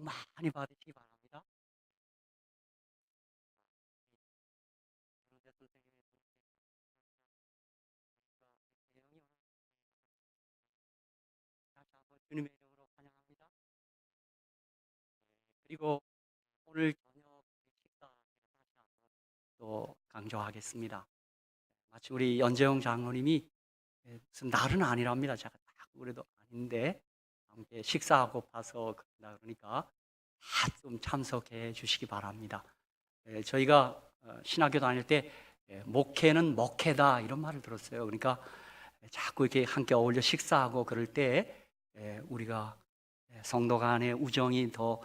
많이 받으시기 바랍니다. 다시 한번 주님의 이름으로 환영합니다. 그리고 오늘 저녁 식사 다시 한번 또 강조하겠습니다. 마치 우리 연재용 장로님이 무슨 날은 아니랍니다. 제가 딱 그래도 아닌데 함께 식사하고파서 그런다 그러니까 다 좀 참석해 주시기 바랍니다. 저희가 신학교 다닐 때 목회는 먹회다 이런 말을 들었어요. 그러니까 자꾸 이렇게 함께 어울려 식사하고 그럴 때 우리가 성도 간의 우정이 더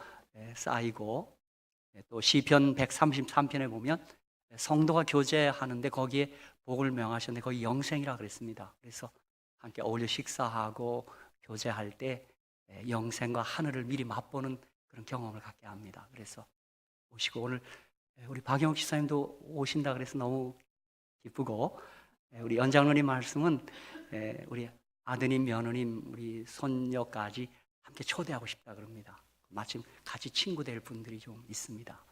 쌓이고, 또 시편 133편에 보면 성도가 교제하는데 거기에 복을 명하셨는데 거기 영생이라 그랬습니다. 그래서 함께 어울려 식사하고 교제할 때 영생과 하늘을 미리 맛보는 그런 경험을 갖게 합니다. 그래서 오시고, 오늘 우리 박영욱 집사님도 오신다 그래서 너무 기쁘고, 우리 연장로님 말씀은 우리 아드님, 며느님, 우리 손녀까지 함께 초대하고 싶다 그럽니다. 마침 같이 친구 될 분들이 좀 있습니다.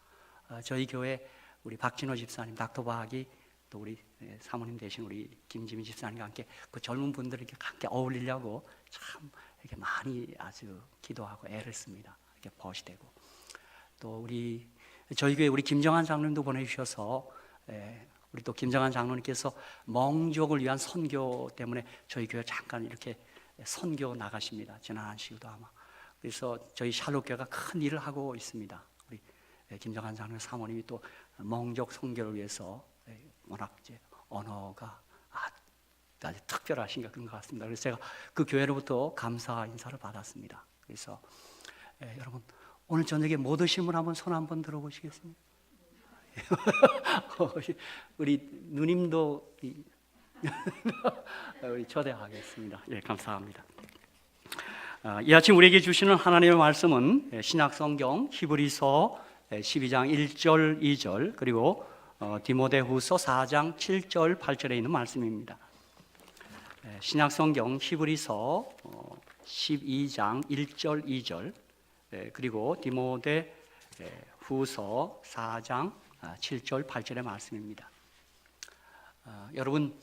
저희 교회 우리 박진호 집사님, 닥터박이, 또 우리 사모님 되신 우리 김지민 집사님과 함께 그 젊은 분들을 이렇게 함께 어울리려고 참 이렇게 많이 아주 기도하고 애를 씁니다. 이렇게 벗이 되고, 또 우리 저희 교회 우리 김정한 장로님도 보내주셔서 우리 또 김정한 장로님께서 멍족을 위한 선교 때문에 저희 교회 잠깐 이렇게 선교 나가십니다. 지난 한 시기도 아마. 그래서 저희 샬롯교회가 큰 일을 하고 있습니다. 우리 김정한 장로님 사모님이 또 멍족 선교를 위해서 워낙 이제 언어가 아주 특별하신가 그런 것 같습니다. 그래서 제가 그 교회로부터 감사 인사를 받았습니다. 그래서 여러분 오늘 저녁에 못 오신 분 한번 손 한번 들어보시겠습니까? 우리 누님도 우리 초대하겠습니다. 예, 감사합니다. 이 아침 우리에게 주시는 하나님의 말씀은 신약성경 히브리서 12장 1절 2절 그리고 디모데후서 4장 7절 8절에 있는 말씀입니다. 신약성경 히브리서 12장 1절 2절 그리고 디모데후서 4장 7절 8절의 말씀입니다. 여러분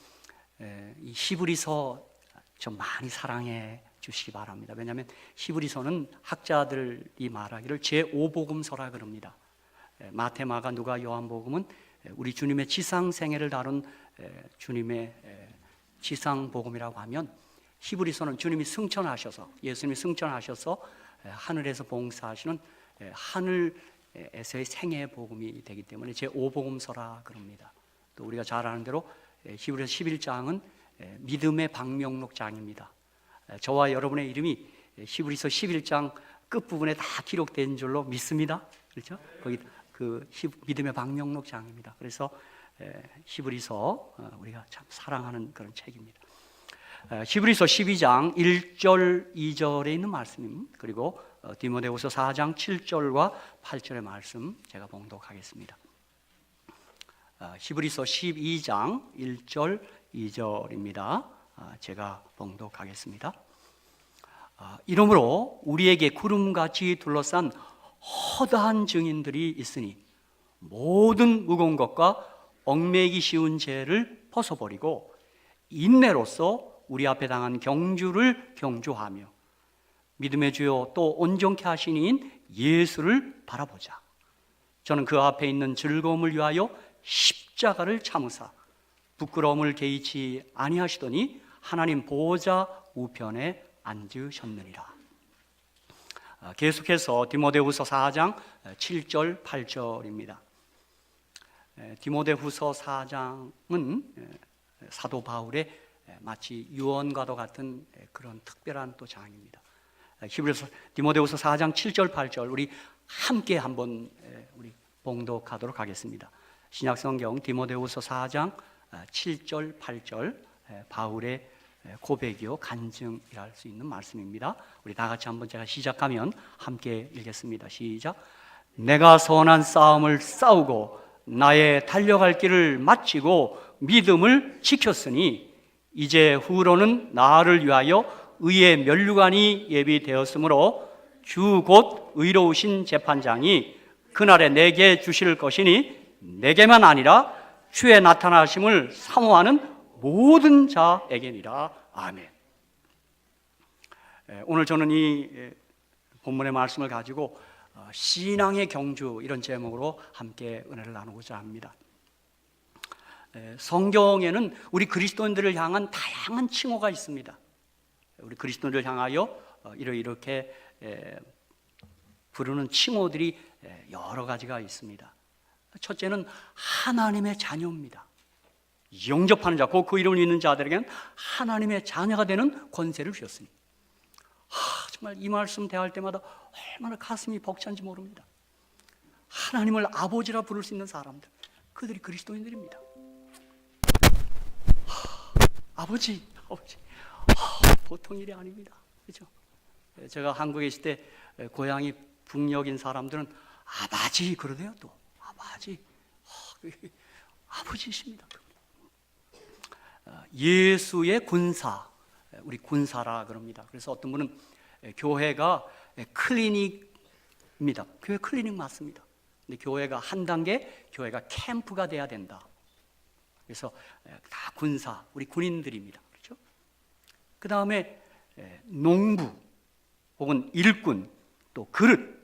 이 히브리서 좀 많이 사랑해 주시기 바랍니다. 왜냐하면 히브리서는 학자들이 말하기를 제5복음서라 그럽니다. 마태, 마가, 누가, 요한복음은 우리 주님의 지상생애를 다룬 주님의 지상복음이라고 하면, 히브리서는 주님이 승천하셔서, 예수님이 승천하셔서 하늘에서 봉사하시는 하늘에서의 생애의 복음이 되기 때문에 제5복음서라 그럽니다. 또 우리가 잘 아는 대로 히브리서 11장은 믿음의 방명록장입니다. 저와 여러분의 이름이 히브리서 11장 끝부분에 다 기록된 줄로 믿습니다. 그렇죠? 거기 그 믿음의 방명록장입니다. 그래서 히브리서 우리가 참 사랑하는 그런 책입니다. 히브리서 12장 1절 2절에 있는 말씀입니다. 그리고 디모데후서 4장 7절과 8절의 말씀 제가 봉독하겠습니다. 히브리서 12장 1절 2절입니다. 제가 봉독하겠습니다. 이러므로 우리에게 구름같이 둘러싼 허다한 증인들이 있으니 모든 무거운 것과 얽매이기 쉬운 죄를 벗어버리고 인내로써 우리 앞에 당한 경주를 경주하며 믿음의 주요 또 온전케 하신 이인 예수를 바라보자. 저는 그 앞에 있는 즐거움을 위하여 십자가를 참으사 부끄러움을 개의치 아니하시더니 하나님 보좌 우편에 앉으셨느니라. 계속해서 디모데후서 4장 7절 8절입니다. 디모데후서 4장은 사도 바울의 마치 유언과도 같은 그런 특별한 또 장입니다. 히브리서 디모데후서 4장 7절 8절 우리 함께 한번 우리 봉독하도록 하겠습니다. 신약성경 디모데후서 4장 7절 8절 바울의 고백이요 간증이라 할 수 있는 말씀입니다. 우리 다 같이 한번 제가 시작하면 함께 읽겠습니다. 시작. 내가 선한 싸움을 싸우고 나의 달려갈 길을 마치고 믿음을 지켰으니 이제 후로는 나를 위하여 의의 면류관이 예비되었으므로 주 곧 의로우신 재판장이 그날에 내게 주실 것이니 내게만 아니라 주의 나타나심을 사모하는 모든 자에게니라. 아멘. 오늘 저는 이 본문의 말씀을 가지고 신앙의 경주 이런 제목으로 함께 은혜를 나누고자 합니다. 성경에는 우리 그리스도인들을 향한 다양한 칭호가 있습니다. 우리 그리스도인들을 향하여 이렇게 부르는 칭호들이 여러 가지가 있습니다. 첫째는 하나님의 자녀입니다. 영접하는 자, 그 이름을 믿는 자들에게는 하나님의 자녀가 되는 권세를 주셨습니다. 정말 이 말씀 대할 때마다 얼마나 가슴이 벅찬지 모릅니다. 하나님을 아버지라 부를 수 있는 사람들, 그들이 그리스도인들입니다. 아버지. 보통 일이 아닙니다. 그렇죠? 제가 한국에 있을 때 고향이 북녘인 사람들은 아바지 그러대요. 또 아버지십니다. 예수의 군사, 우리 군사라 그럽니다. 그래서 어떤 분은 교회가 클리닉입니다. 교회 클리닉 맞습니다. 근데 교회가 한 단계, 교회가 캠프가 돼야 된다. 그래서 다 군사, 우리 군인들입니다. 그렇죠? 그 다음에 농부, 혹은 일꾼, 또 그릇,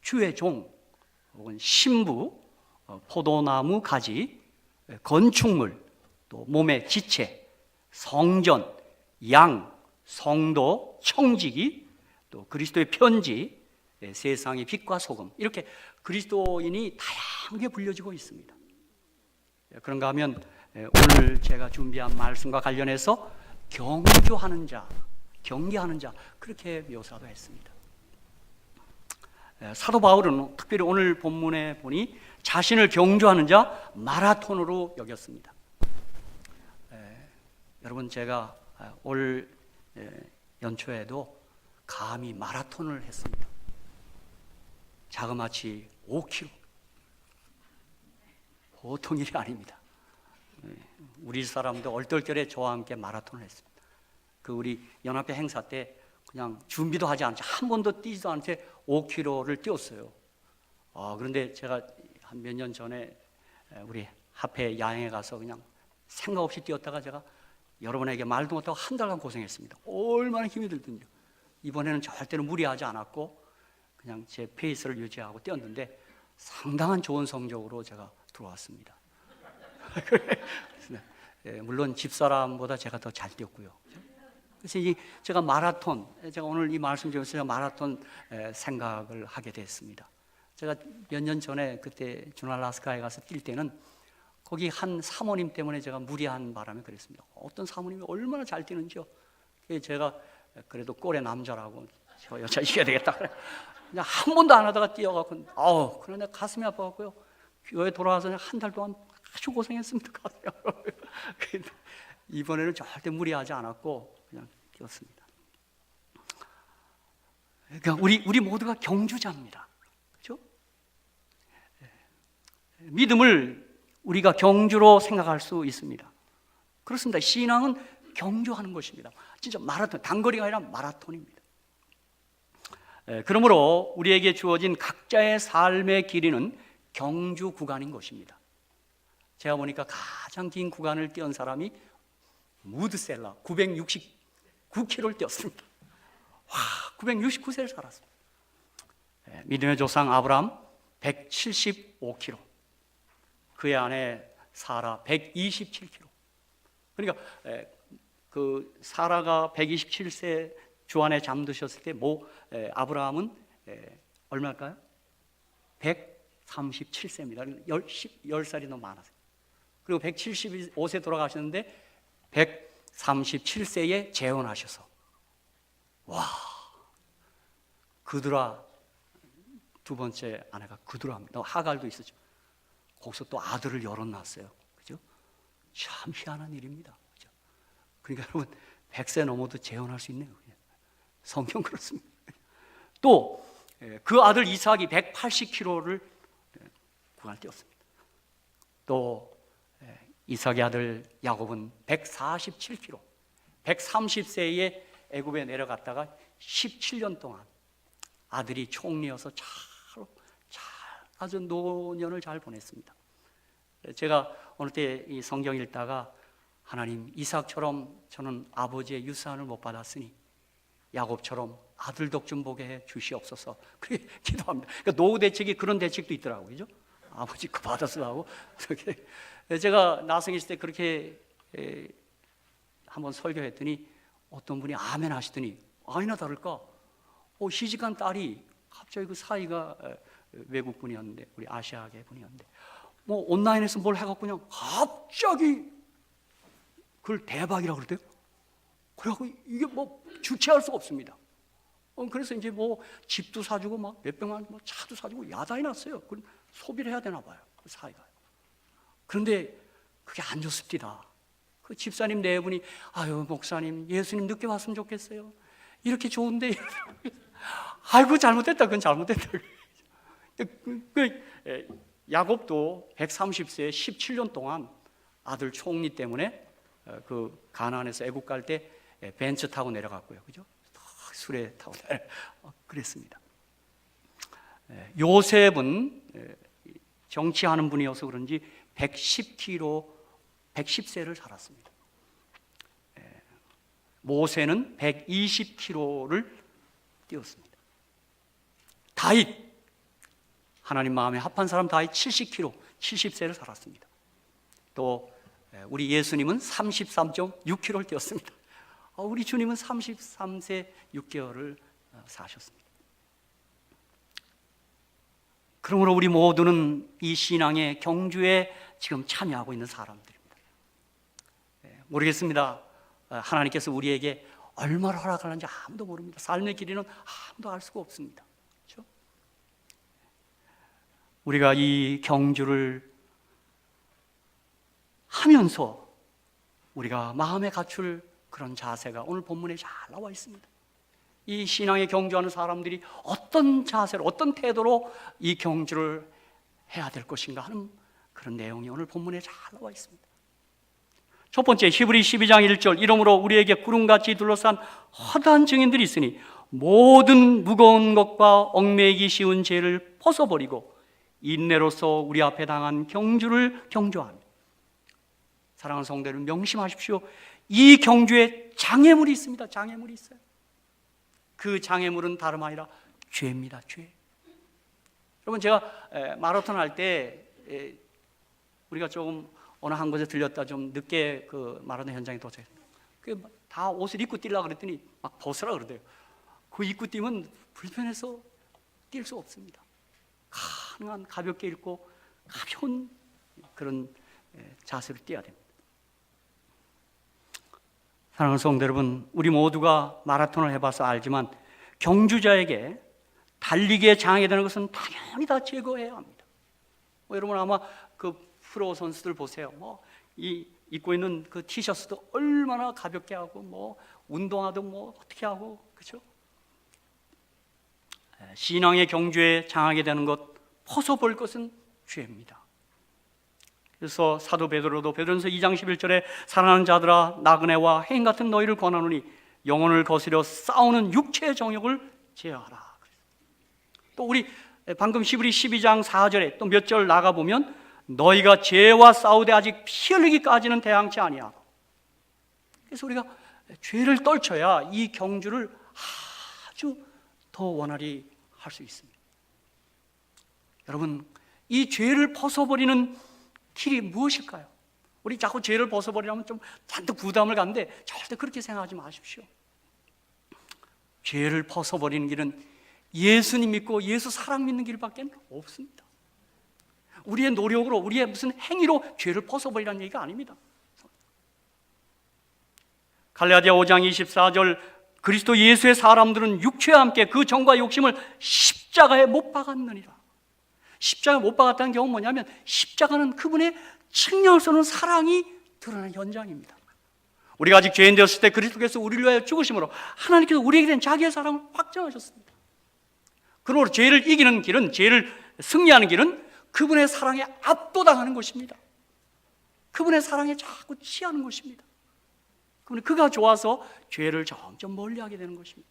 주의 종, 혹은 신부, 포도나무 가지, 건축물, 또 몸의 지체, 성전, 양, 성도, 청지기, 또 그리스도의 편지, 세상의 빛과 소금, 이렇게 그리스도인이 다양하게 불려지고 있습니다. 그런가 하면 오늘 제가 준비한 말씀과 관련해서 경주하는 자, 경계하는 자, 그렇게 묘사도 했습니다. 사도 바울은 특별히 오늘 본문에 보니 자신을 경주하는 자 마라톤으로 여겼습니다. 여러분, 제가 올 연초에도 감히 마라톤을 했습니다. 자그마치 5km. 보통 일이 아닙니다. 우리 사람도 얼떨결에 저와 함께 마라톤을 했습니다. 그 우리 연합회 행사 때 그냥 준비도 하지 않지, 한 번도 뛰지도 않은 채 5km를 뛰었어요. 그런데 제가 한 몇 년 전에 우리 합회 야행에 가서 그냥 생각 없이 뛰었다가 제가 여러분에게 말도 못하고 한 달간 고생했습니다. 얼마나 힘이 들든요. 이번에는 절대로 무리하지 않았고 그냥 제 페이스를 유지하고 뛰었는데 상당한 좋은 성적으로 제가 들어왔습니다. 물론 집사람보다 제가 더 잘 뛰었고요. 그래서 제가 마라톤, 제가 오늘 이 말씀 중에서 제가 마라톤 생각을 하게 됐습니다. 제가 몇 년 전에 그때 주날라스카에 가서 뛸 때는 거기 한 사모님 때문에 제가 무리한 바람에 그랬습니다. 어떤 사모님이 얼마나 잘 뛰는지요. 제가 그래도 꼴의 남자라고 저 여자 이겨야 되겠다. 그냥 한 번도 안 하다가 뛰어갖고, 그러나 가슴이 아파갖고요. 교회 돌아와서 한 달 동안 아주 고생했습니다. 가슴이 아파갖고요. 이번에는 절대 무리하지 않았고 그냥 뛰었습니다. 그러니까 우리 모두가 경주자입니다. 그렇죠? 믿음을 우리가 경주로 생각할 수 있습니다. 그렇습니다. 신앙은 경주하는 것입니다. 진짜 마라톤, 단거리가 아니라 마라톤입니다. 그러므로 우리에게 주어진 각자의 삶의 길이는 경주 구간인 것입니다. 제가 보니까 가장 긴 구간을 뛰은 사람이 무드셀라 969km를 뛰었습니다. 969세를 살았습니다. 믿음의 조상 아브라함 175km, 그의 아내 사라 127km. 그러니까 그 사라가 127세 주안에 잠드셨을 때 아브라함은 얼마일까요? 137세입니다. 10살이 너무 많았어요. 그리고 175세 돌아가셨는데 137세에 재혼하셔서, 그드라 두 번째 아내가 그드라입니다. 하갈도 있었죠. 거기서 또 아들을 여럿 낳았어요. 그죠? 참 희한한 일입니다. 그죠? 그러니까 여러분, 100세 넘어도 재혼할 수 있네요. 성경 그렇습니다. 또 그 아들 이삭이 180km를 구간을 뛰었습니다. 또 이삭의 아들 야곱은 147km, 130세에 애굽에 내려갔다가 17년 동안 아들이 총리여서 아주 노년을 잘 보냈습니다. 제가 어느 때 이 성경 읽다가 하나님, 이삭처럼 저는 아버지의 유산을 못 받았으니 야곱처럼 아들 덕 좀 보게 해 주시옵소서, 그렇게 기도합니다. 그러니까 노후 대책이 그런 대책도 있더라고요. 그죠? 아버지 거 받았으라고. 제가 나성했을 때 그렇게 한번 설교했더니 어떤 분이 아멘 하시더니 아니나 다를까 시집간 딸이 갑자기 그 사이가 외국 분이었는데, 우리 아시아계 분이었는데, 뭐 온라인에서 뭘 해갖고 그냥 갑자기 그걸 대박이라고 그러대요. 그래갖고 이게 뭐 주체할 수가 없습니다. 그래서 이제 뭐 집도 사주고 막 몇백만 뭐 차도 사주고 야단이 났어요. 그럼 소비를 해야 되나 봐요, 그 사이가. 그런데 그게 안 좋습니다. 그 집사님 네 분이 아유 목사님, 예수님 늦게 왔으면 좋겠어요. 이렇게 좋은데 아이고 잘못됐다, 그건 잘못됐다. 야곱도 130세에 17년 동안 아들 총리 때문에 그 가나안에서 애국 갈 때 벤츠 타고 내려갔고요, 그죠? 수레 타고 그랬습니다. 요셉은 정치하는 분이어서 그런지 110세를 살았습니다. 모세는 120km를 뛰었습니다. 다윗, 하나님 마음에 합한 사람 다윗 70세를 살았습니다. 또 우리 예수님은 33.6km를 뛰었습니다. 우리 주님은 33세 6개월을 사셨습니다. 그러므로 우리 모두는 이 신앙의 경주에 지금 참여하고 있는 사람들입니다. 모르겠습니다. 하나님께서 우리에게 얼마나 허락하는지 아무도 모릅니다. 삶의 길이는 아무도 알 수가 없습니다. 그렇죠? 우리가 이 경주를 하면서 우리가 마음에 갖출 그런 자세가 오늘 본문에 잘 나와 있습니다. 이 신앙의 경주하는 사람들이 어떤 자세로, 어떤 태도로 이 경주를 해야 될 것인가 하는 그런 내용이 오늘 본문에 잘 나와 있습니다. 첫 번째, 히브리 12장 1절, 이러므로 우리에게 구름같이 둘러싼 허다한 증인들이 있으니 모든 무거운 것과 얽매이기 쉬운 죄를 벗어버리고 인내로서 우리 앞에 당한 경주를 경주하며. 사랑하는 성도 여러분, 명심하십시오. 이 경주에 장애물이 있습니다. 장애물이 있어요. 그 장애물은 다름 아니라 죄입니다. 죄. 여러분, 제가 마라톤 할 때 우리가 조금 어느 한 곳에 들렸다 좀 늦게 그 마라톤 현장에 도착했어요. 다 옷을 입고 뛰려고 그랬더니 막 벗으라 그러대요. 그 입고 뛰면 불편해서 뛸 수 없습니다. 가능한 가볍게 입고 가벼운 그런 자세로 뛰어야 됩니다. 사랑하는 성도 여러분, 우리 모두가 마라톤을 해봐서 알지만 경주자에게 달리기에 장애되는 것은 당연히 다 제거해야 합니다. 여러분 아마 그 프로 선수들 보세요. 이 입고 있는 그 티셔츠도 얼마나 가볍게 하고 운동화도 어떻게 하고, 그렇죠? 신앙의 경주에 장하게 되는 것, 벗어볼 것은 죄입니다. 그래서 사도 베드로도 베드로전서 2장 11절에 사랑하는 자들아, 나그네와 해인 같은 너희를 권하노니 영혼을 거스려 싸우는 육체의 정욕을 제어하라. 또 우리 방금 히브리 12장 4절에 또 몇 절 나가보면 너희가 죄와 싸우되 아직 피 흘리기까지는 대항치 아니하고. 그래서 우리가 죄를 떨쳐야 이 경주를 아주 더 원활히 할 수 있습니다. 여러분, 이 죄를 벗어버리는 길이 무엇일까요? 우리 자꾸 죄를 벗어버리려면 좀 잔뜩 부담을 갖는데 절대 그렇게 생각하지 마십시오. 죄를 벗어버리는 길은 예수님 믿고 예수 사랑 믿는 길밖에 없습니다. 우리의 노력으로, 우리의 무슨 행위로 죄를 벗어버리라는 얘기가 아닙니다. 갈라디아 5장 24절, 그리스도 예수의 사람들은 육체와 함께 그 정과 욕심을 십자가에 못 박았느니라. 십자가에 못 박았다는 경우는 뭐냐면 십자가는 그분의 측량할 수 없는 사랑이 드러나는 현장입니다. 우리가 아직 죄인 되었을 때 그리스도께서 우리를 위하여 죽으심으로 하나님께서 우리에게 된 자기의 사랑을 확정하셨습니다. 그러므로 죄를 이기는 길은, 죄를 승리하는 길은 그분의 사랑에 압도당하는 것입니다. 그분의 사랑에 자꾸 취하는 것입니다. 그가 좋아서 죄를 점점 멀리하게 되는 것입니다.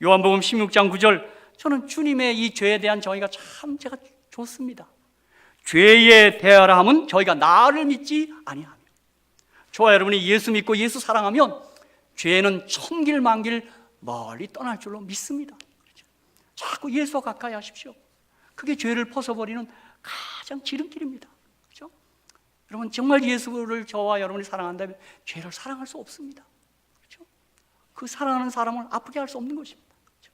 요한복음 16장 9절, 저는 주님의 이 죄에 대한 정의가 참 제가 좋습니다. 죄에 대하라 함은 저희가 나를 믿지 아니하며. 저와 여러분이 예수 믿고 예수 사랑하면 죄는 천길 만길 멀리 떠날 줄로 믿습니다. 그렇죠? 자꾸 예수와 가까이 하십시오. 그게 죄를 벗어버리는 가장 지름길입니다. 그렇죠? 여러분, 정말 예수를 저와 여러분이 사랑한다면 죄를 사랑할 수 없습니다. 그렇죠? 그 사랑하는 사람을 아프게 할 수 없는 것입니다. 그렇죠?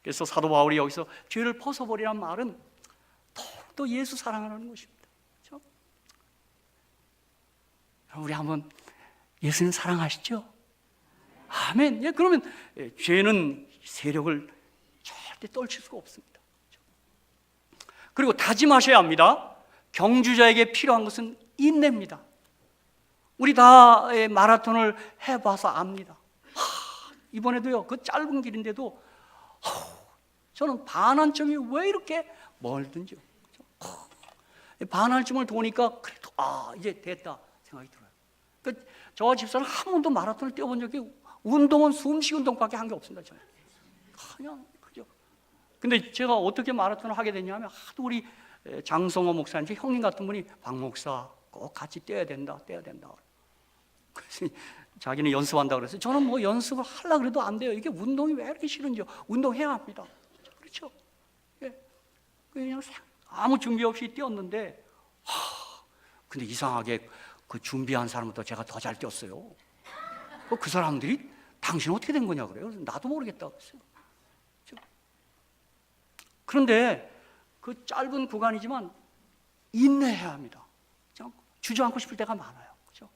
그래서 사도 바울이 여기서 죄를 벗어버리란 말은 더욱더 예수 사랑하는 것입니다. 그렇죠? 우리 한번 예수님 사랑하시죠? 아멘. 예, 그러면 죄는 세력을 절대 떨칠 수가 없습니다. 그렇죠? 그리고 다짐하셔야 합니다. 경주자에게 필요한 것은 인내입니다. 우리 다 마라톤을 해봐서 압니다. 이번에도요, 그 짧은 길인데도 저는 반환점이 왜 이렇게 멀든지요. 그렇죠? 반환점을 도니까 그래도 이제 됐다 생각이 들어요. 그러니까 저와 집사는 한 번도 마라톤을 뛰어본 적이, 운동은 숨쉬기 운동밖에 한 게 없습니다. 저는 그냥 그죠. 근데 제가 어떻게 마라톤을 하게 됐냐면, 하도 우리 장성호 목사님, 형님 같은 분이 박 목사 꼭 같이 뛰어야 된다. 그래서 자기는 연습한다 그래서 저는 뭐 연습을 하려고 해도 안 돼요. 이게 운동이 왜 이렇게 싫은지요. 운동해야 합니다. 그렇죠? 예. 그냥 아무 준비 없이 뛰었는데, 근데 이상하게 그 준비한 사람보다 제가 더 잘 뛰었어요. 그 사람들이 당신 어떻게 된 거냐 그래요. 나도 모르겠다 그랬어요. 그렇죠? 그런데 그 짧은 구간이지만 인내해야 합니다. 주저앉고 싶을 때가 많아요. 그렇죠?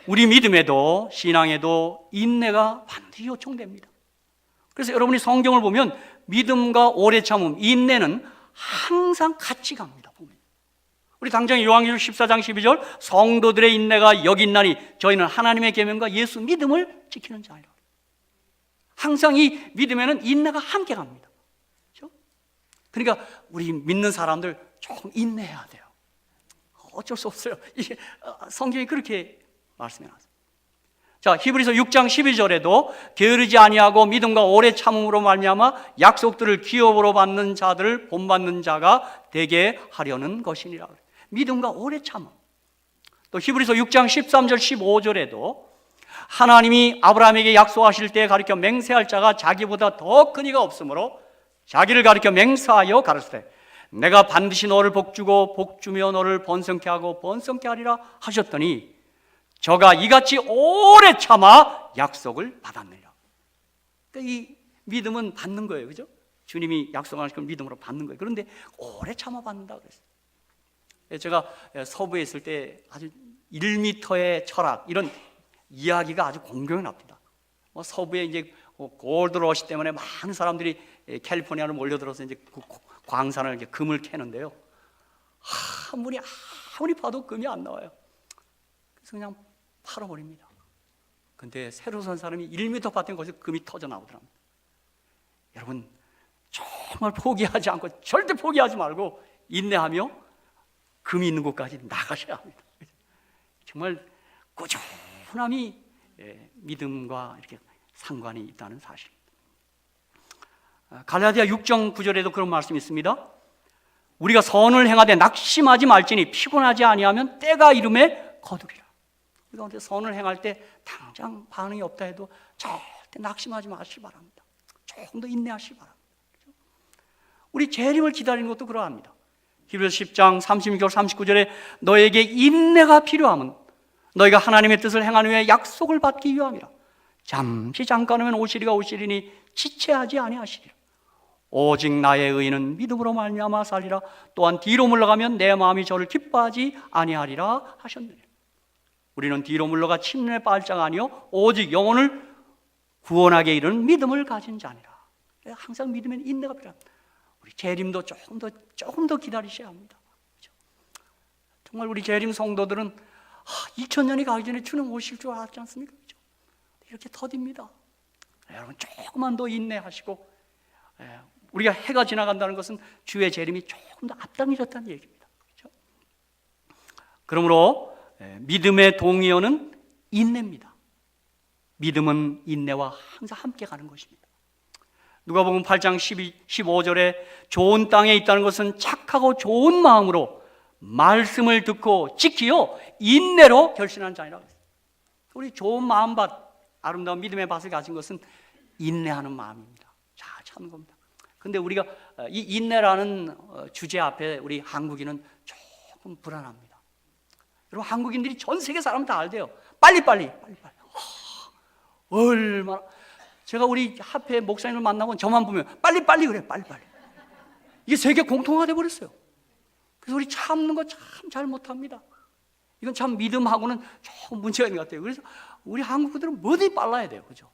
우리 믿음에도 신앙에도 인내가 반드시 요청됩니다. 그래서 여러분이 성경을 보면 믿음과 오래 참음, 인내는 항상 같이 갑니다. 보면. 우리 당장 요한계시록 14장 12절, 성도들의 인내가 여기 있나니 저희는 하나님의 계명과 예수 믿음을 지키는 자이라. 항상 이 믿음에는 인내가 함께 갑니다. 그렇죠? 그러니까 우리 믿는 사람들 조금 인내해야 돼요. 어쩔 수 없어요. 이게 성경이 그렇게 말씀해 놨어요. 자, 히브리서 6장 12절에도 게으르지 아니하고 믿음과 오래 참음으로 말미암아 약속들을 기업으로 받는 자들을 본받는 자가 되게 하려는 것이니라. 믿음과 오래 참음. 또 히브리서 6장 13절 15절에도 하나님이 아브라함에게 약속하실 때 가르쳐 맹세할 자가 자기보다 더 큰 이가 없으므로 자기를 가르쳐 맹세하여 가르치되 내가 반드시 너를 복주고 복주며 너를 번성케 하고 번성케 하리라 하셨더니 저가 이같이 오래 참아 약속을 받았느니라. 그러니까 이 믿음은 받는 거예요. 그죠? 주님이 약속하신 걸 믿음으로 받는 거예요. 그런데 오래 참아 받는다 그랬어요. 제가 서부에 있을 때 아주 1m의 철학, 이런 이야기가 아주 공경이 납니다. 서부에 이제 골드러시 때문에 많은 사람들이 캘리포니아로 몰려들어서 이제 광산을 이렇게 금을 캐는데요. 한 분이 아무리 봐도 금이 안 나와요. 그래서 그냥 팔아버립니다. 근데 새로 산 사람이 1m 밭에 거기서 금이 터져 나오더랍니다. 여러분, 정말 포기하지 않고 절대 포기하지 말고 인내하며 금이 있는 곳까지 나가셔야 합니다. 정말 꾸준함이 믿음과 이렇게 상관이 있다는 사실입니다. 갈라디아 6장 9절에도 그런 말씀이 있습니다. 우리가 선을 행하되 낙심하지 말지니 피곤하지 아니하면 때가 이름에 거두리라. 우리가 선을 행할 때 당장 반응이 없다 해도 절대 낙심하지 마시기 바랍니다. 조금 더 인내하시기 바랍니다. 우리 재림을 기다리는 것도 그러합니다. 히브리서 10장 36절 39절에 너에게 인내가 필요함은 너희가 하나님의 뜻을 행한 후에 약속을 받기 위함이라. 잠시 잠깐이면 오시리가 오시리니 지체하지 아니하시리라. 오직 나의 의인은 믿음으로 말미암아 살리라. 또한 뒤로 물러가면 내 마음이 저를 기뻐하지 아니하리라 하셨느니라. 우리는 뒤로 물러가 침례 빠질 자가 아니요 오직 영혼을 구원하게 이르는 믿음을 가진 자니라. 항상 믿음에는 인내가 필요합니다. 우리 재림도 조금 더 기다리셔야 합니다. 그렇죠? 정말 우리 재림 성도들은 2000년이 가기 전에 주님 오실 줄 알았지 않습니까? 그렇죠? 이렇게 더딥니다. 여러분 조금만 더 인내하시고, 우리가 해가 지나간다는 것은 주의 재림이 조금 더 앞당겨졌다는 얘기입니다. 그렇죠? 그러므로 믿음의 동의어는 인내입니다. 믿음은 인내와 항상 함께 가는 것입니다. 누가복음 8장 15절에 좋은 땅에 있다는 것은 착하고 좋은 마음으로 말씀을 듣고 지키어 인내로 결신한 자니라. 우리 좋은 마음밭, 아름다운 믿음의 밭을 가진 것은 인내하는 마음입니다. 잘 참는 겁니다. 근데 우리가 이 인내라는 주제 앞에 우리 한국인은 조금 불안합니다. 여러분, 한국인들이 전 세계 사람 다 알대요. 빨리빨리. 얼마나, 제가 우리 합회 목사님을 만나고 저만 보면 빨리빨리 그래, 빨리빨리. 이게 세계 공통화돼 버렸어요. 그래서 우리 참는 거 참 잘 못합니다. 이건 참 믿음하고는 조금 문제가 있는 것 같아요. 그래서 우리 한국분들은 뭐든지 빨라야 돼요. 그죠?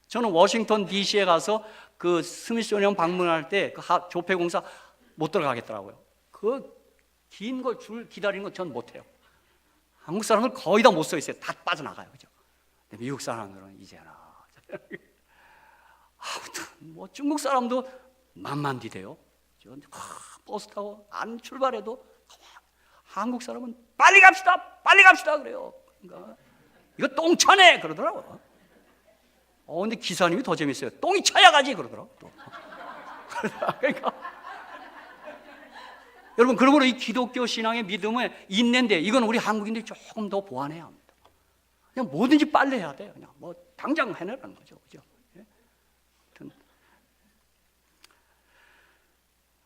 저는 워싱턴 DC에 가서 그 스미소니언 방문할 때 그 조폐공사 못 들어가겠더라고요. 그 긴 걸 줄 기다리는 건 전 못해요. 한국 사람들 거의 다 못 서 있어요. 다 빠져나가요. 그죠? 근데 미국 사람들은 이제나. 아무튼 뭐 중국 사람도 만만디대요. 버스 타고 안 출발해도 한국 사람은 빨리 갑시다 그래요. 그러니까 이거 똥 차네 그러더라고요. 근데 기사님이 더 재밌어요. 똥이 차야 가지 그러더라고요. 그러니까 여러분, 그러므로 이 기독교 신앙의 믿음의 인내인데 이건 우리 한국인들이 조금 더 보완해야 합니다. 그냥 뭐든지 빨리 해야 돼요. 그냥 뭐 당장 해내라는 거죠. 그죠?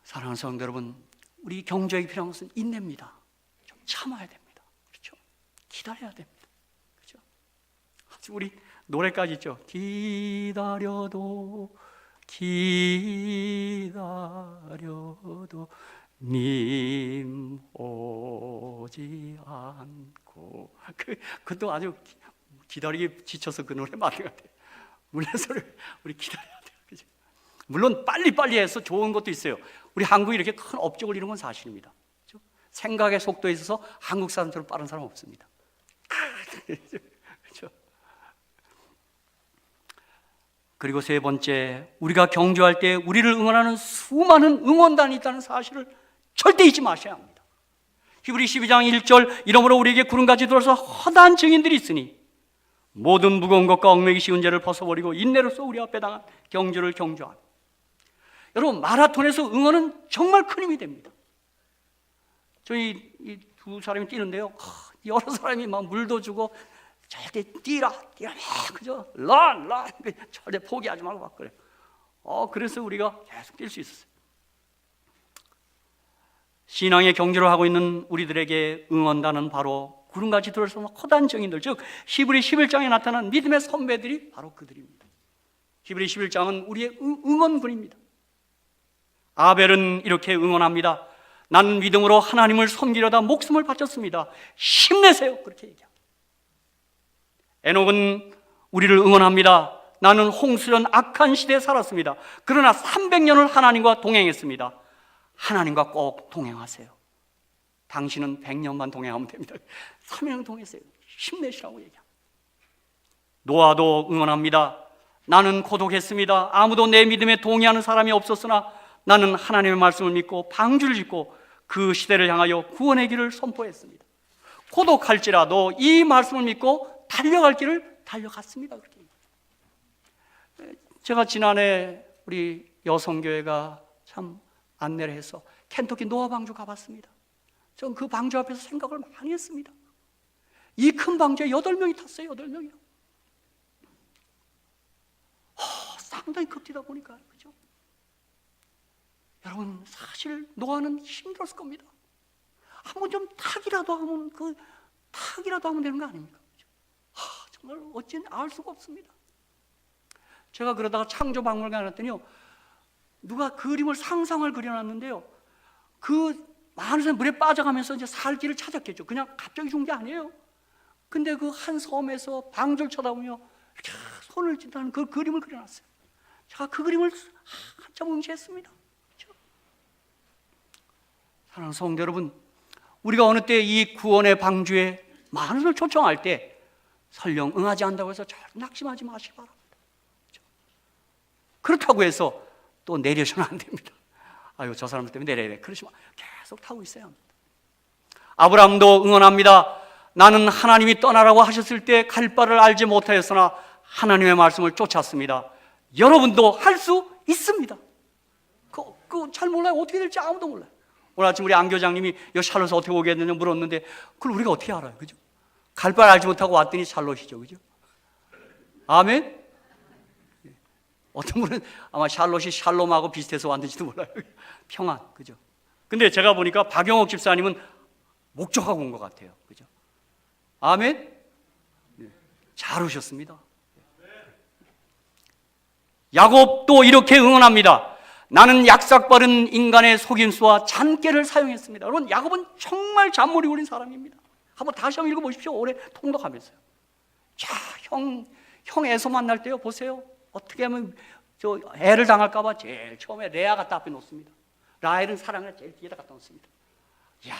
사랑하는 성도 여러분, 우리 경주에게 필요한 것은 인내입니다. 좀 참아야 됩니다. 그렇죠? 기다려야 됩니다. 그렇죠? 우리 노래까지 있죠. 기다려도 님 오지 않고. 그것도 아주 기다리기 지쳐서 그 노래 맞는 것 같아요. 물레소리 우리 기다려야 돼요. 그죠? 물론 빨리빨리 해서 좋은 것도 있어요. 우리 한국이 이렇게 큰 업적을 이룬 건 사실입니다. 그렇죠? 생각의 속도에 있어서 한국 사람처럼 빠른 사람 없습니다. 그렇죠? 그리고 세 번째, 우리가 경주할 때 우리를 응원하는 수많은 응원단이 있다는 사실을 절대 잊지 마셔야 합니다. 히브리 12장 1절, 이러므로 우리에게 구름같이 들어서 허다한 증인들이 있으니 모든 무거운 것과 얽매기 쉬운 죄를 벗어버리고 인내로서 우리 앞에 당한 경주를 경주하라. 여러분, 마라톤에서 응원은 정말 큰 힘이 됩니다. 저희 이 두 사람이 뛰는데요, 여러 사람이 막 물도 주고 절대 뛰라 그죠? 런 절대 포기하지 말고 막 그래요. 그래서 우리가 계속 뛸 수 있었어요. 신앙의 경주를 하고 있는 우리들에게 응원단은 바로 구름같이 들어서는 허다한 증인들, 즉 히브리 11장에 나타난 믿음의 선배들이 바로 그들입니다. 히브리 11장은 우리의 응원군입니다. 아벨은 이렇게 응원합니다. 나는 믿음으로 하나님을 섬기려다 목숨을 바쳤습니다. 힘내세요. 그렇게 얘기합니다. 에녹은 우리를 응원합니다. 나는 홍수전 악한 시대에 살았습니다. 그러나 300년을 하나님과 동행했습니다. 하나님과 꼭 동행하세요. 당신은 100년만 동행하면 됩니다. 300년 동행했어요. 힘내시라고 얘기합니다. 노아도 응원합니다. 나는 고독했습니다. 아무도 내 믿음에 동의하는 사람이 없었으나 나는 하나님의 말씀을 믿고 방주를 짓고 그 시대를 향하여 구원의 길을 선포했습니다. 고독할지라도 이 말씀을 믿고 달려갈 길을 달려갔습니다. 그렇게. 제가 지난해 우리 여성교회가 참 안내를 해서 켄터키 노아 방주 가봤습니다. 전 그 방주 앞에서 생각을 많이 했습니다. 이 큰 방주에 8명이 탔어요. 8명이요. 상당히 급뛰다 보니까, 그죠? 여러분, 사실 노아는 힘들었을 겁니다. 한번 좀 탁이라도 하면 되는 거 아닙니까? 그죠? 정말 어찌 알 수가 없습니다. 제가 그러다가 창조박물관에 갔더니요, 누가 그림을 상상을 그려놨는데요, 그 많은 사람이 물에 빠져가면서 이제 살 길을 찾았겠죠. 그냥 갑자기 준 게 아니에요. 근데 그 한 섬에서 방주를 쳐다보며 이렇게 손을 찢다는 그 그림을 그려놨어요. 제가 그 그림을 한참 응시했습니다. 그렇죠? 사랑하는 성도 여러분, 우리가 어느 때 이 구원의 방주에 많은 걸 초청할 때 설령 응하지 않는다고 해서 절대 낙심하지 마시기 바랍니다. 그렇죠? 그렇다고 해서 또 내려서는 안 됩니다. 아유, 저 사람들 때문에 내려야 돼. 그러시면 계속 타고 있어야 합니다. 아브라함도 응원합니다. 나는 하나님이 떠나라고 하셨을 때 갈 바를 알지 못하였으나 하나님의 말씀을 쫓았습니다. 여러분도 할 수 있습니다. 그거 잘 몰라요. 어떻게 될지 아무도 몰라요. 오늘 아침 우리 안 교장님이 이 샬롯에 어떻게 오겠느냐 물었는데 그걸 우리가 어떻게 알아요? 그죠? 갈 바를 알지 못하고 왔더니 샬롯이죠. 그죠? 아멘? 어떤 분은 아마 샬롯이 샬롬하고 비슷해서 왔는지도 몰라요. 평안. 그죠? 근데 제가 보니까 박영옥 집사님은 목적하고 온 것 같아요. 그죠? 아멘? 잘 오셨습니다. 야곱도 이렇게 응원합니다. 나는 약삭빠른 인간의 속임수와 잔꾀를 사용했습니다. 여러분, 야곱은 정말 잔머리 굴린 사람입니다. 한번 다시 한번 읽어보십시오. 올해 통독하면서요. 자, 형 에서 만날 때요. 보세요. 어떻게 하면 저 애를 당할까봐 제일 처음에 레아 갖다 앞에 놓습니다. 라헬은 사랑을 제일 뒤에다 갖다 놓습니다. 이야,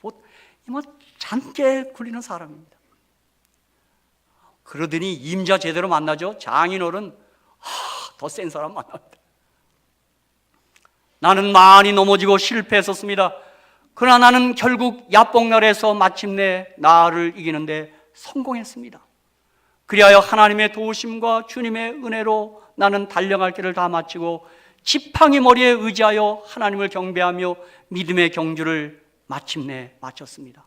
뭐 잔꾀 굴리는 사람입니다. 그러더니 임자 제대로 만나죠. 장인어른 더 센 사람 만납니다. 나는 많이 넘어지고 실패했었습니다. 그러나 나는 결국 야복날에서 마침내 나를 이기는데 성공했습니다. 그리하여 하나님의 도우심과 주님의 은혜로 나는 달려갈 길을 다 마치고 지팡이 머리에 의지하여 하나님을 경배하며 믿음의 경주를 마침내 마쳤습니다.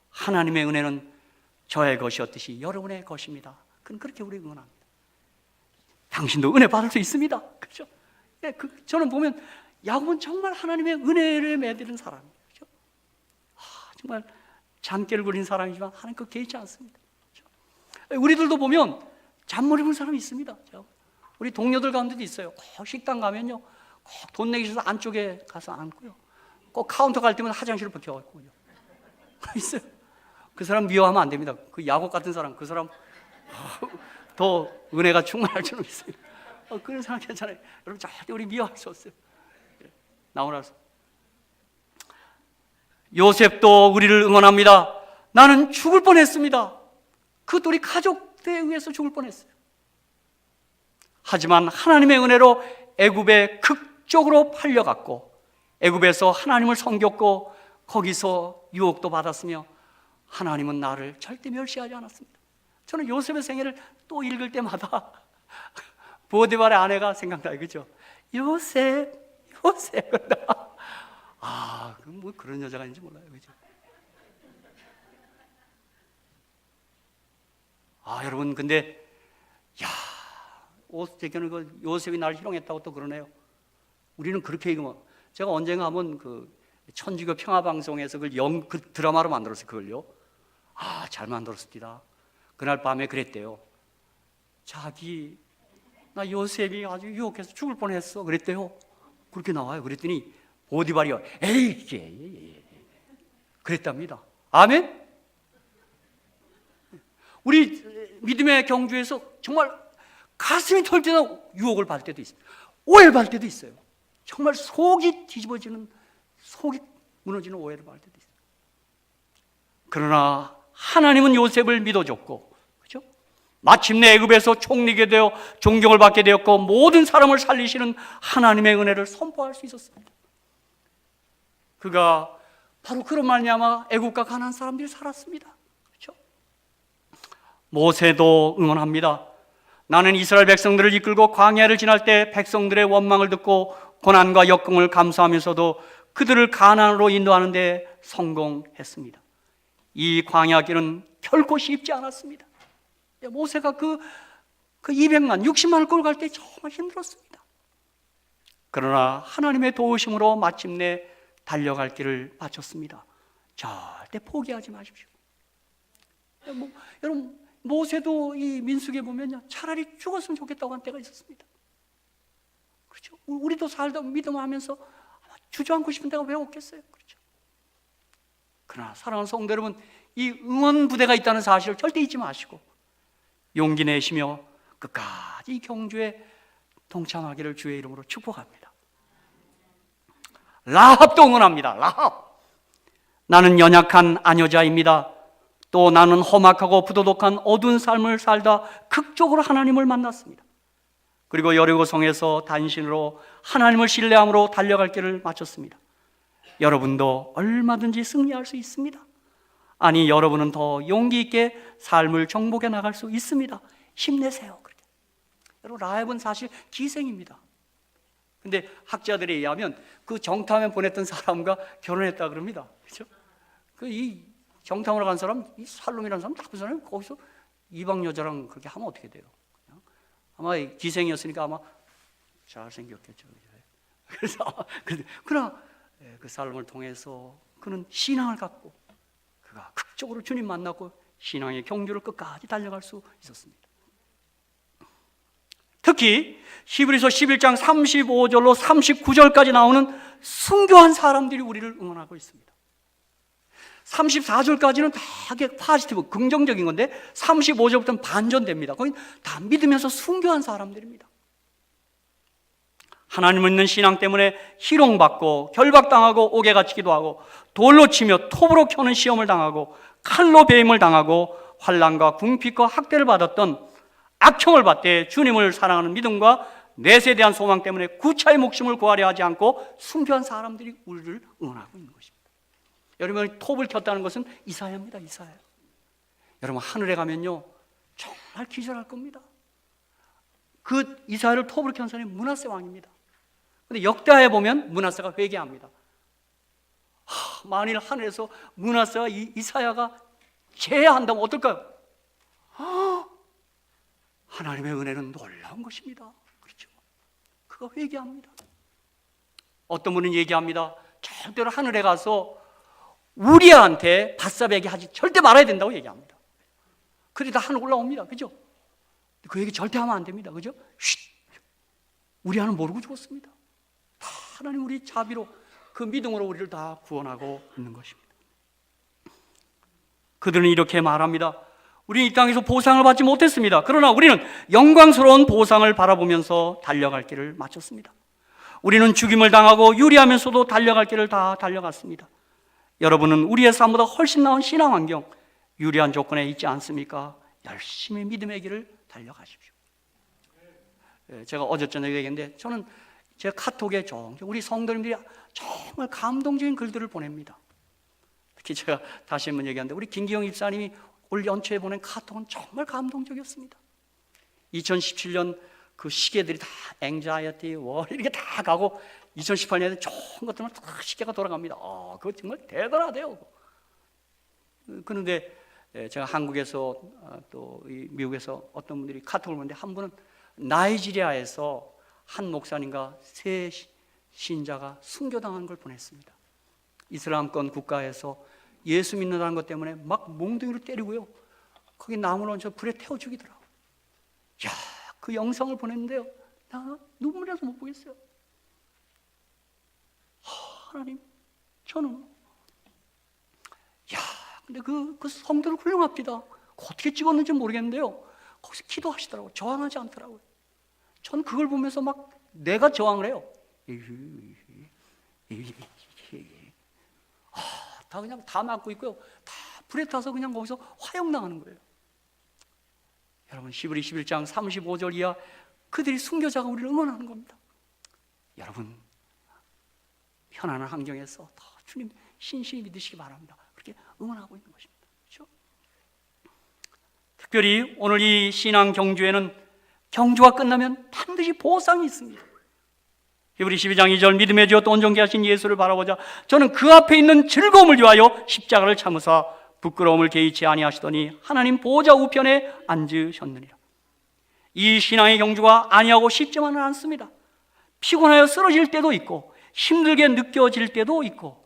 하나님의 은혜는 저의 것이었듯이 여러분의 것입니다. 그건 그렇게 우리 응원합니다. 당신도 은혜 받을 수 있습니다. 그렇죠? 네, 저는 보면 야곱은 정말 하나님의 은혜를 매드는 사람이에요. 그렇죠? 정말 잔꾀를 부린 사람이지만 하나님 그 개의치 않습니다. 그렇죠? 우리들도 보면 잔머리 부는 사람이 있습니다. 우리 동료들 가운데도 있어요. 꼭 식당 가면요, 꼭 돈 내기 싫어서 안쪽에 가서 앉고요. 꼭 카운터 갈 때면 화장실을 벗겨갖고요. 있어요. 그 사람 미워하면 안 됩니다. 그 야곱 같은 사람, 그 사람 더 은혜가 충만할 줄은 있어요. 그런 사람 괜찮아요. 여러분 절대 우리 미워할 수 없어요. 나오라서 요셉도 우리를 응원합니다. 나는 죽을 뻔했습니다. 그 우리 가족들에 의해서 죽을 뻔했어요. 하지만 하나님의 은혜로 애굽에 극적으로 팔려갔고 애굽에서 하나님을 섬겼고 거기서 유혹도 받았으며 하나님은 나를 절대 멸시하지 않았습니다. 저는 요셉의 생애를 또 읽을 때마다 보디발의 아내가 생각나요. 그죠? 요셉 뭐 그런 여자가 있는지 몰라요. 그죠? 여러분, 근데 요셉이 나를 희롱했다고 또 그러네요. 우리는 그렇게 읽으면, 제가 언젠가 한번 그 천주교 평화방송에서 그 드라마로 만들었어요. 그걸요. 잘 만들었습니다. 그날 밤에 그랬대요. 나 요셉이 아주 유혹해서 죽을 뻔했어. 그랬대요. 그렇게 나와요. 그랬더니 보디발이요. 에이, 그랬답니다. 아멘? 우리 믿음의 경주에서 정말 가슴이 털지는 유혹을 받을 때도 있어요. 오해를 받을 때도 있어요. 정말 속이 뒤집어지는, 속이 무너지는 오해를 받을 때도 있어요. 그러나 하나님은 요셉을 믿어줬고, 그렇죠? 마침내 애굽에서 총리게 되어 존경을 받게 되었고 모든 사람을 살리시는 하나님의 은혜를 선포할 수 있었습니다. 그가 바로 그런 말미암아 애굽과 가나안 사람들이 살았습니다. 그렇죠? 모세도 응원합니다. 나는 이스라엘 백성들을 이끌고 광야를 지날 때 백성들의 원망을 듣고 고난과 역경을 감수하면서도 그들을 가나안으로 인도하는 데 성공했습니다. 이 광야 길은 결코 쉽지 않았습니다. 모세가 그 200만, 60만을 끌고 갈 때 정말 힘들었습니다. 그러나 하나님의 도우심으로 마침내 달려갈 길을 마쳤습니다. 절대 포기하지 마십시오. 여러분, 모세도 이 민수기에 보면요, 차라리 죽었으면 좋겠다고 한 때가 있었습니다. 그렇죠? 우리도 살다 믿음하면서 주저앉고 싶은 때가 왜 없겠어요? 그렇죠? 그러나 사랑하는 성도 여러분, 이 응원 부대가 있다는 사실을 절대 잊지 마시고 용기 내시며 끝까지 이 경주에 동참하기를 주의 이름으로 축복합니다. 라합도 응원합니다. 라합, 나는 연약한 아녀자입니다. 또 나는 험악하고 부도덕한 어두운 삶을 살다 극적으로 하나님을 만났습니다. 그리고 여리고성에서 단신으로 하나님을 신뢰함으로 달려갈 길을 마쳤습니다. 여러분도 얼마든지 승리할 수 있습니다. 아니, 여러분은 더 용기 있게 삶을 정복해 나갈 수 있습니다. 힘내세요. 그렇게. 여러분, 라합은 사실 기생입니다. 근데 학자들에 의하면 그 정탐에 보냈던 사람과 결혼했다 그럽니다. 그렇죠? 이 정탐으로 간 사람, 이 살롬이라는 사람 나쁜 사람이 거기서 이방 여자랑 그렇게 하면 어떻게 돼요? 아마 기생이었으니까 아마 잘생겼겠죠. 그래서 그러나 그 살롬을 통해서 그는 신앙을 갖고 그가 극적으로 주님 만났고 신앙의 경주를 끝까지 달려갈 수 있었습니다. 특히 히브리서 11장 35절로 39절까지 나오는 순교한 사람들이 우리를 응원하고 있습니다. 34절까지는 되게 파지티브, 긍정적인 건데 35절부터는 반전됩니다. 거긴 다 믿으면서 순교한 사람들입니다. 하나님을 믿는 신앙 때문에 희롱받고 결박당하고 옥에 갇히기도 하고 돌로 치며 톱으로 켜는 시험을 당하고 칼로 배임을 당하고 환난과 궁핍과 학대를 받았던 악형을 받되 주님을 사랑하는 믿음과 넷에 대한 소망 때문에 구차의 목숨을 구하려 하지 않고 순교한 사람들이 우리를 응원하고 있는 것입니다. 여러분, 톱을 켰다는 것은 이사야입니다. 이사야. 여러분, 하늘에 가면요 정말 기절할 겁니다. 그 이사야를 톱으로 켠 사람이 므낫세 왕입니다. 근데 역대하에 보면 므낫세가 회개합니다. 만일 하늘에서 므낫세와 이사야가 제한다면 어떨까요? 하나님의 은혜는 놀라운 것입니다. 그렇죠? 그가 회개합니다. 어떤 분은 얘기합니다. 절대로 하늘에 가서 우리한테 밧사베게 하지 절대 말아야 된다고 얘기합니다. 그러다 하늘 올라옵니다. 그죠? 그 얘기 절대 하면 안 됩니다. 그죠? 쉿! 우리아는 모르고 죽었습니다. 다 하나님 우리 자비로 그 믿음으로 우리를 다 구원하고 있는 것입니다. 그들은 이렇게 말합니다. 우리는 이 땅에서 보상을 받지 못했습니다. 그러나 우리는 영광스러운 보상을 바라보면서 달려갈 길을 마쳤습니다. 우리는 죽임을 당하고 유리하면서도 달려갈 길을 다 달려갔습니다. 여러분은 우리의 삶보다 훨씬 나은 신앙 환경, 유리한 조건에 있지 않습니까? 열심히 믿음의 길을 달려가십시오. 제가 어제 저녁에 얘기했는데 저는 제 카톡에 종종 우리 성도님들이 정말 감동적인 글들을 보냅니다. 특히 제가 다시 한번 얘기하는데 우리 김기영 입사님이 올 연초에 보낸 카톡은 정말 감동적이었습니다. 2017년 그 시계들이 다 앵자이어티, 월 이렇게 다 가고 2018년에 좋은 것들만 다 시계가 돌아갑니다. 그거 정말 대단하대요. 그런데 제가 한국에서 또 미국에서 어떤 분들이 카톡을 보는데 한 분은 나이지리아에서 한 목사님과 세 신자가 순교당한 걸 보냈습니다. 이슬람권 국가에서 예수 믿는다는 것 때문에 막 몽둥이로 때리고요. 거기 나무를 얹어 불에 태워 죽이더라고요. 야, 그 영상을 보냈는데요. 나 눈물이라서 못 보겠어요. 하나님, 저는 근데 그 성도를 훌륭합니다. 어떻게 찍었는지 모르겠는데요. 거기서 기도하시더라고요. 저항하지 않더라고요. 전 그걸 보면서 막 내가 저항을 해요. 다 그냥 다 맞고 있고요. 다 불에 타서 그냥 거기서 화형당하는 거예요. 여러분, 히브리 11장 35절 이하 그들이 순교자가 우리를 응원하는 겁니다. 여러분, 편안한 환경에서 더 주님 신실히 믿으시기 바랍니다. 그렇게 응원하고 있는 것입니다. 그렇죠? 특별히 오늘 이 신앙 경주에는 경주가 끝나면 반드시 보상이 있습니다. 히브리 12장 2절 믿음의 주여 또 온전케 하신 예수를 바라보자 저는 그 앞에 있는 즐거움을 위하여 십자가를 참으사 부끄러움을 개의치 아니하시더니 하나님 보좌 우편에 앉으셨느니라. 이 신앙의 경주가 아니하고 쉽지만은 않습니다. 피곤하여 쓰러질 때도 있고 힘들게 느껴질 때도 있고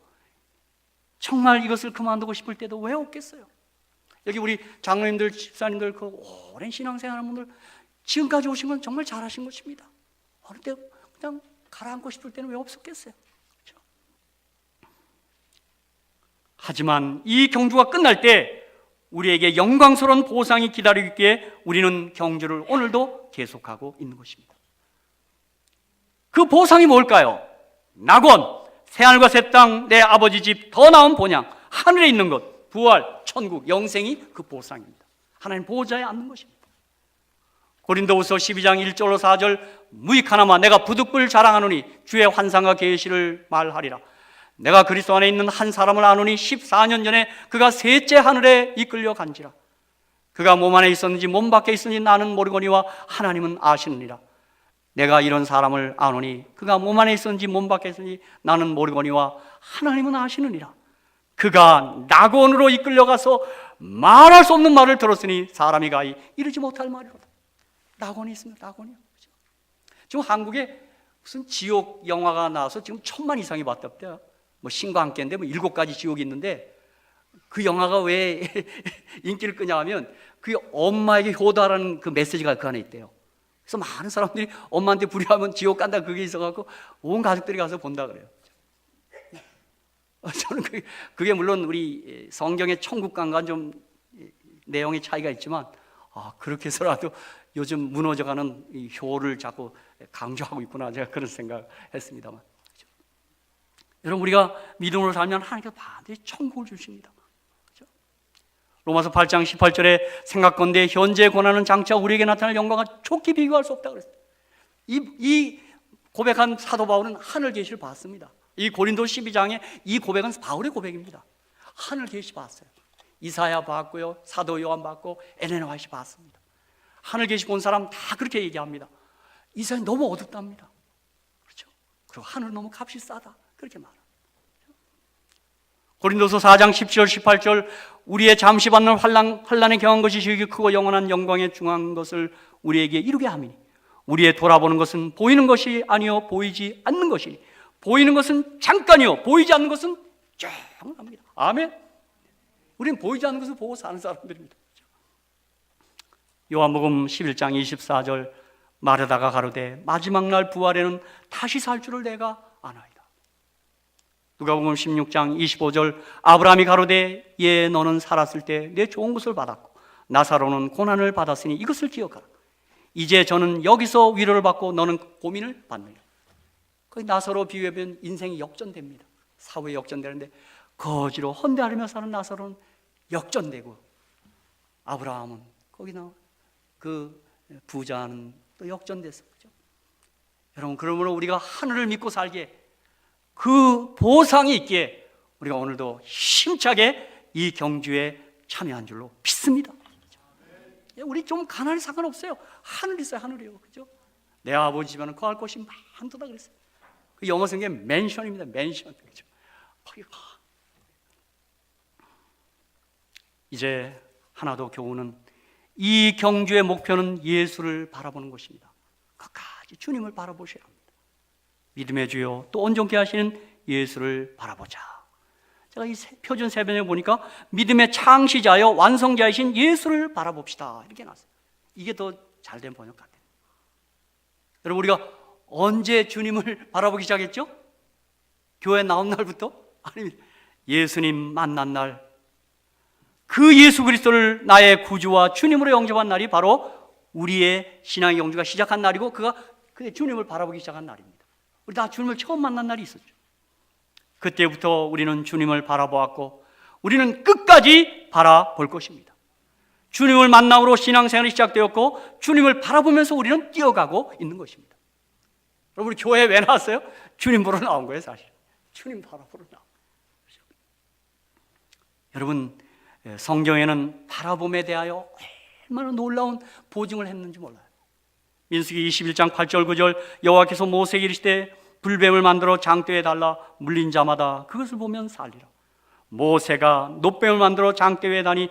정말 이것을 그만두고 싶을 때도 왜 없겠어요? 여기 우리 장로님들, 집사님들 그 오랜 신앙생활하는 분들 지금까지 오신 건 정말 잘하신 것입니다. 어느 때 그냥 가라앉고 싶을 때는 왜 없었겠어요? 그렇죠? 하지만 이 경주가 끝날 때 우리에게 영광스러운 보상이 기다리고 있기에 우리는 경주를 오늘도 계속하고 있는 것입니다. 그 보상이 뭘까요? 낙원, 새하늘과 새 땅, 내 아버지 집, 더 나은 본향, 하늘에 있는 것, 부활, 천국, 영생이 그 보상입니다. 하나님 보좌에 앉는 것입니다. 고린도후서 12장 1절로 4절 무익하나마 내가 부득불 자랑하노니 주의 환상과 계시를 말하리라. 내가 그리스도 안에 있는 한 사람을 아노니 14년 전에 그가 셋째 하늘에 이끌려 간지라. 그가 몸 안에 있었는지 몸 밖에 있었는지 나는 모르거니와 하나님은 아시느니라. 내가 이런 사람을 아노니 그가 몸 안에 있었는지 몸 밖에 있었는지 나는 모르거니와 하나님은 아시느니라. 그가 낙원으로 이끌려가서 말할 수 없는 말을 들었으니 사람이 가히 이르지 못할 말이로다. 낙원이 있습니다. 낙원이요. 지금 한국에 무슨 지옥 영화가 나와서 지금 1000만 이상이 봤답니다. 뭐 신과 함께인데 뭐 7가지 지옥이 있는데, 그 영화가 왜 인기를 끄냐 하면 그 엄마에게 효도하라는 그 메시지가 그 안에 있대요. 그래서 많은 사람들이 엄마한테 불의하면 지옥 간다 그게 있어갖고 온 가족들이 가서 본다 그래요. 저는 그게 물론 우리 성경의 천국관과는 좀 내용의 차이가 있지만, 그렇게 해서라도 요즘 무너져가는 이 효를 자꾸 강조하고 있구나, 제가 그런 생각을 했습니다만. 그렇죠? 여러분, 우리가 믿음으로 살면 하나님께서 반드시 천국을 주십니다. 그렇죠? 로마서 8장 18절에 생각건대 현재 권하는 장차 우리에게 나타날 영광과 족히 비교할 수 없다 그랬어요. 이 고백한 사도 바울은 하늘 계시를 봤습니다. 이 고린도 12장에 이 고백은 바울의 고백입니다. 하늘 계시 봤어요. 이사야 봤고요, 사도 요한 봤고, 엘레나 화이트 봤습니다. 하늘 계시 본 사람 다 그렇게 얘기합니다. 이 세상이 너무 어둡답니다. 그렇죠? 그리고 하늘 너무 값이 싸다, 그렇게 말합니다. 고린도서 4장 17절 18절 우리의 잠시 받는 환난에 경한 것이 지극히 크고 영원한 영광에 중한 것을 우리에게 이루게 함이니 우리의 돌아보는 것은 보이는 것이 아니요 보이지 않는 것이니 보이는 것은 잠깐이요 보이지 않는 것은 영원합니다. 아멘. 우리는 보이지 않는 것을 보고 사는 사람들입니다. 요한복음 11장 24절 마르다가 가로되 마지막 날 부활에는 다시 살 줄을 내가 아나이다. 누가복음 16장 25절 아브라함이 가로되 예 너는 살았을 때 내 좋은 것을 받았고 나사로는 고난을 받았으니 이것을 기억하라. 이제 저는 여기서 위로를 받고 너는 고민을 받느니라. 나사로 비유하면 인생이 역전됩니다. 사후에 역전되는데 거지로 헌대하려며 사는 나사로는 역전되고, 아브라함은 거기나 그 부자는 또 역전됐어. 그죠? 여러분, 그러므로 우리가 하늘을 믿고 살기에 그 보상이 있기에 우리가 오늘도 힘차게 이 경주에 참여한 줄로 믿습니다. 우리 좀 가난이 상관없어요. 하늘 있어요, 하늘이요. 그죠? 내 아버지 집에는 거할 곳이 많도다 그랬어요. 그 영어 성경에 맨션입니다. 맨션. 그죠? 거기 이제 하나도 교훈은 이 경주의 목표는 예수를 바라보는 것입니다. 끝까지 주님을 바라보셔야 합니다. 믿음의 주요 또 온전케 하시는 예수를 바라보자. 제가 이 표준 세변에 보니까 믿음의 창시자여 완성자이신 예수를 바라봅시다 이렇게 나왔어요. 이게 더 잘된 번역 같아요. 여러분, 우리가 언제 주님을 바라보기 시작했죠? 교회 나온 날부터? 아니, 예수님 만난 날, 그 예수 그리스도를 나의 구주와 주님으로 영접한 날이 바로 우리의 신앙의 경주가 시작한 날이고, 그가 주님을 바라보기 시작한 날입니다. 우리 다 주님을 처음 만난 날이 있었죠. 그때부터 우리는 주님을 바라보았고 우리는 끝까지 바라볼 것입니다. 주님을 만남으로 신앙생활이 시작되었고 주님을 바라보면서 우리는 뛰어가고 있는 것입니다. 여러분, 우리 교회에 왜 나왔어요? 주님 보러 나온 거예요, 사실. 주님 바라보러 나온 거예요. 여러분, 성경에는 바라봄에 대하여 얼마나 놀라운 보증을 했는지 몰라요. 민수기 21장 8절 9절 여호와께서 모세에게 이르시되 불뱀을 만들어 장대에 달라 물린 자마다 그것을 보면 살리라. 모세가 놋뱀을 만들어 장대 위에 다니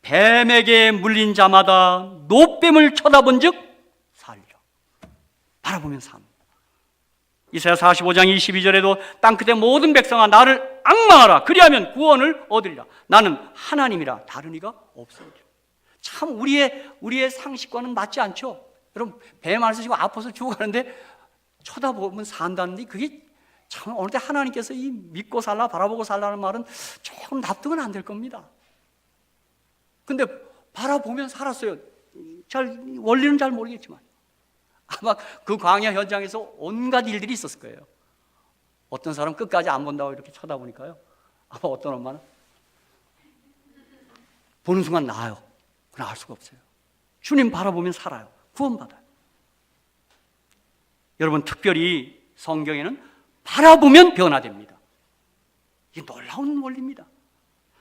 뱀에게 물린 자마다 놋뱀을 쳐다본 즉 살리라. 바라보면 삽니다. 이사야 45장 22절에도 땅 끝에 모든 백성아 나를 앙망하라. 그리하면 구원을 얻으리라. 나는 하나님이라 다른 이가 없으리라. 참 우리의 상식과는 맞지 않죠. 여러분, 뱀 안 쓰시고 아파서 죽어가는데 쳐다보면 산다는데, 그게 참 어느 때 하나님께서 이 믿고 살라 바라보고 살라는 말은 조금 납득은 안 될 겁니다. 근데 바라보면 살았어요. 원리는 잘 모르겠지만 아마 그 광야 현장에서 온갖 일들이 있었을 거예요. 어떤 사람 끝까지 안 본다고 이렇게 쳐다보니까요, 아마 어떤 엄마는 보는 순간 나아요. 그건 알 수가 없어요. 주님 바라보면 살아요. 구원받아요. 여러분, 특별히 성경에는 바라보면 변화됩니다. 이게 놀라운 원리입니다.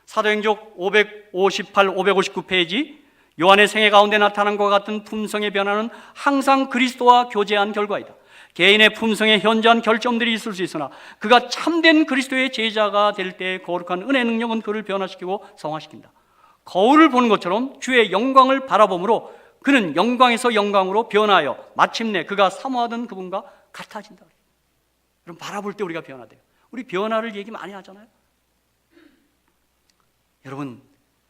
사도행전 558, 559페이지 요한의 생애 가운데 나타난 것과 같은 품성의 변화는 항상 그리스도와 교제한 결과이다. 개인의 품성에 현저한 결점들이 있을 수 있으나 그가 참된 그리스도의 제자가 될 때 거룩한 은혜 능력은 그를 변화시키고 성화시킨다. 거울을 보는 것처럼 주의 영광을 바라봄으로 그는 영광에서 영광으로 변하여 마침내 그가 사모하던 그분과 같아진다. 그럼 바라볼 때 우리가 변화돼요. 우리 변화를 얘기 많이 하잖아요. 여러분,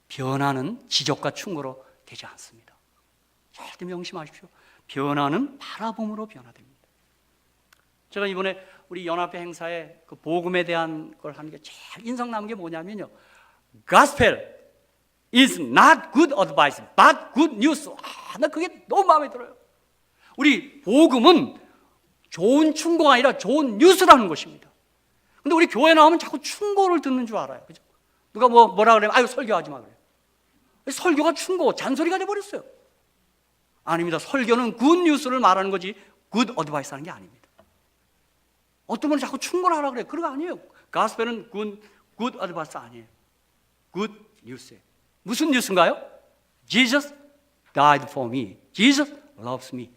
변화는 지적과 충고로 되지 않습니다. 절대 명심하십시오. 변화는 바라봄으로 변화됩니다. 제가 이번에 우리 연합회 행사에 그 복음에 대한 걸 하는 게 제일 인상 남은 게 뭐냐면요, Gospel is not good advice, but good news. 나 그게 너무 마음에 들어요. 우리 복음은 좋은 충고가 아니라 좋은 뉴스라는 것입니다. 근데 우리 교회 나오면 자꾸 충고를 듣는 줄 알아요. 그죠? 누가 뭐라 그러면 아유 설교하지 마 그래요. 설교가 충고, 잔소리가 돼버렸어요. 아닙니다. 설교는 굿 뉴스를 말하는 거지 굿 어드바이스 하는 게 아닙니다. 어떤 분은 자꾸 충고를 하라 그래요. 그런 거 아니에요. 가스펠은 굿 어드바이스 아니에요. 굿 뉴스예요. 무슨 뉴스인가요? Jesus died for me. Jesus loves me.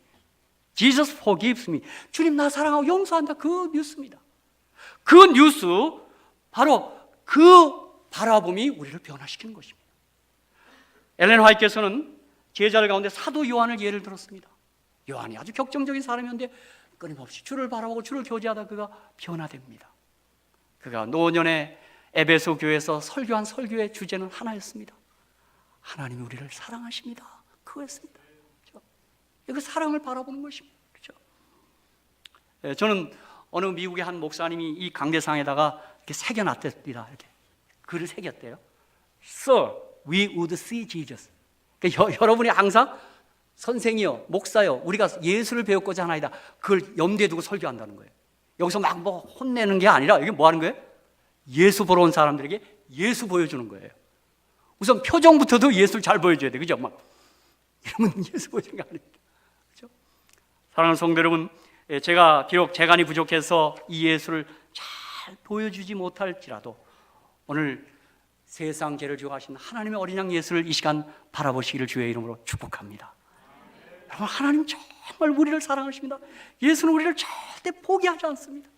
Jesus forgives me. 주님 나 사랑하고 용서한다. 그 뉴스입니다. 그 뉴스, 바로 그 바라봄이 우리를 변화시키는 것입니다. 엘렌 화이트께서는 제자들 가운데 사도 요한을 예를 들었습니다. 요한이 아주 격정적인 사람이었는데 끊임없이 주를 바라보고 주를 교제하다 그가 변화됩니다. 그가 노년에 에베소 교회에서 설교한 설교의 주제는 하나였습니다. 하나님이 우리를 사랑하십니다. 그거였습니다. 그렇죠? 그 사랑을 바라보는 것입니다. 그렇죠? 저는 어느 미국의 한 목사님이 이 강대상에다가 이렇게 새겨놨답니다. 이렇게 글을 새겼대요. Sir, we would see Jesus. 그러니까 여러분이 항상 선생이요, 목사요, 우리가 예수를 배웠고자 하나이다. 그걸 염두에 두고 설교한다는 거예요. 여기서 막 뭐 혼내는 게 아니라 이게 뭐 하는 거예요? 예수 보러 온 사람들에게 예수 보여주는 거예요. 우선 표정부터도 예수를 잘 보여줘야 돼. 그죠? 막 이러면 예수 보여주는 게 아닙니다. 그죠? 사랑하는 성도 여러분, 제가 비록 재간이 부족해서 이 예수를 잘 보여주지 못할지라도 오늘 세상 죄를 지고 가신 하나님의 어린 양 예수를 이 시간 바라보시기를 주의 이름으로 축복합니다. 여러분, 하나님 정말 우리를 사랑하십니다. 예수는 우리를 절대 포기하지 않습니다.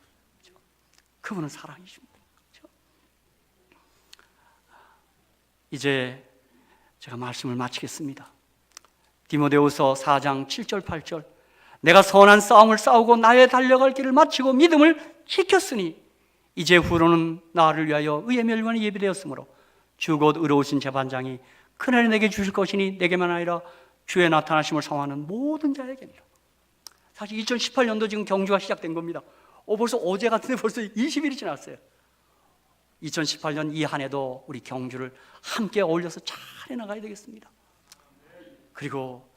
그렇죠? 그분은 사랑이십니다. 그렇죠? 이제 제가 말씀을 마치겠습니다. 디모데후서 4장 7절 8절 내가 선한 싸움을 싸우고 나의 달려갈 길을 마치고 믿음을 지켰으니 이제 후로는 나를 위하여 의의 멸관이 예비되었으므로 주 곧 의로우신 재판장이 큰은혜 내게 주실 것이니 내게만 아니라 주의 나타나심을 사모하는 모든 자에게니라. 사실 2018년도 지금 경주가 시작된 겁니다. 벌써 어제 같은데 벌써 20일이 지났어요. 2018년 이 한 해도 우리 경주를 함께 어울려서 잘 해나가야 되겠습니다. 그리고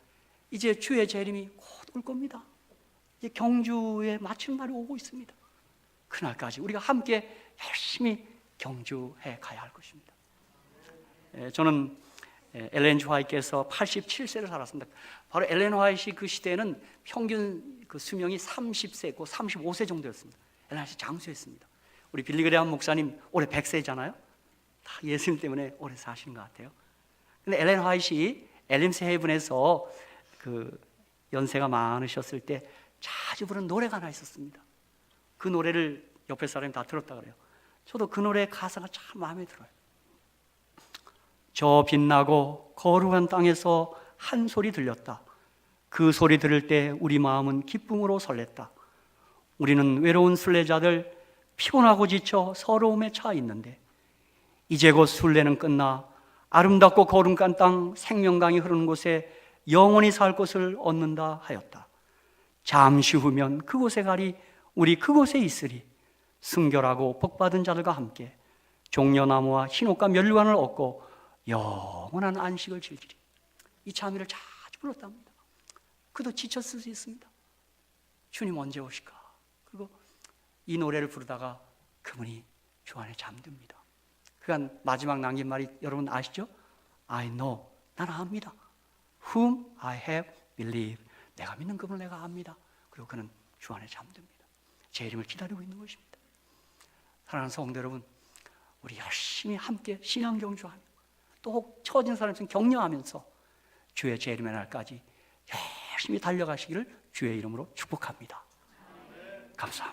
이제 주의 재림이 곧 올 겁니다. 이제 경주의 마침 날이 오고 있습니다. 그날까지 우리가 함께 열심히 경주해 가야 할 것입니다. 저는 엘렌 화이트께서 87세를 살았습니다. 바로 엘렌 화이트 그 시대에는 평균 그 수명이 30세고 35세 정도였습니다. 엘렌 화이트 장수했습니다. 우리 빌리그레함 목사님 올해 100세잖아요. 다 예수님 때문에 오래 사시는 것 같아요. 근데 엘렌 화이트 엘림스 헤븐에서 그 연세가 많으셨을 때 자주 부른 노래가 하나 있었습니다. 그 노래를 옆에 사람이 다 들었다 그래요. 저도 그 노래 가사가 참 마음에 들어요. 저 빛나고 거룩한 땅에서 한 소리 들렸다. 그 소리 들을 때 우리 마음은 기쁨으로 설렜다. 우리는 외로운 순례자들 피곤하고 지쳐 서러움에 차 있는데 이제 곧 순례는 끝나 아름답고 거룩한 땅 생명강이 흐르는 곳에 영원히 살 곳을 얻는다 하였다. 잠시 후면 그곳에 가리 우리 그곳에 있으리. 순결하고 복받은 자들과 함께 종려나무와 흰옷과 면류관을 얻고 영원한 안식을 즐기리. 이 찬미를 자주 불렀답니다. 그도 지쳤을 수 있습니다. 주님 언제 오실까? 그리고 이 노래를 부르다가 그분이 주 안에 잠듭니다. 그간 마지막 남긴 말이 여러분 아시죠? I know, 나는 압니다. Whom I have believed, 내가 믿는 그분을 내가 압니다. 그리고 그는 주 안에 잠듭니다. 제 이름을 기다리고 있는 것입니다. 사랑하는 성도 여러분, 우리 열심히 함께 신앙 경주하며 또 처진 사람처럼 격려하면서 주의 재림의 날까지 열심히 달려가시기를 주의 이름으로 축복합니다. 감사합니다.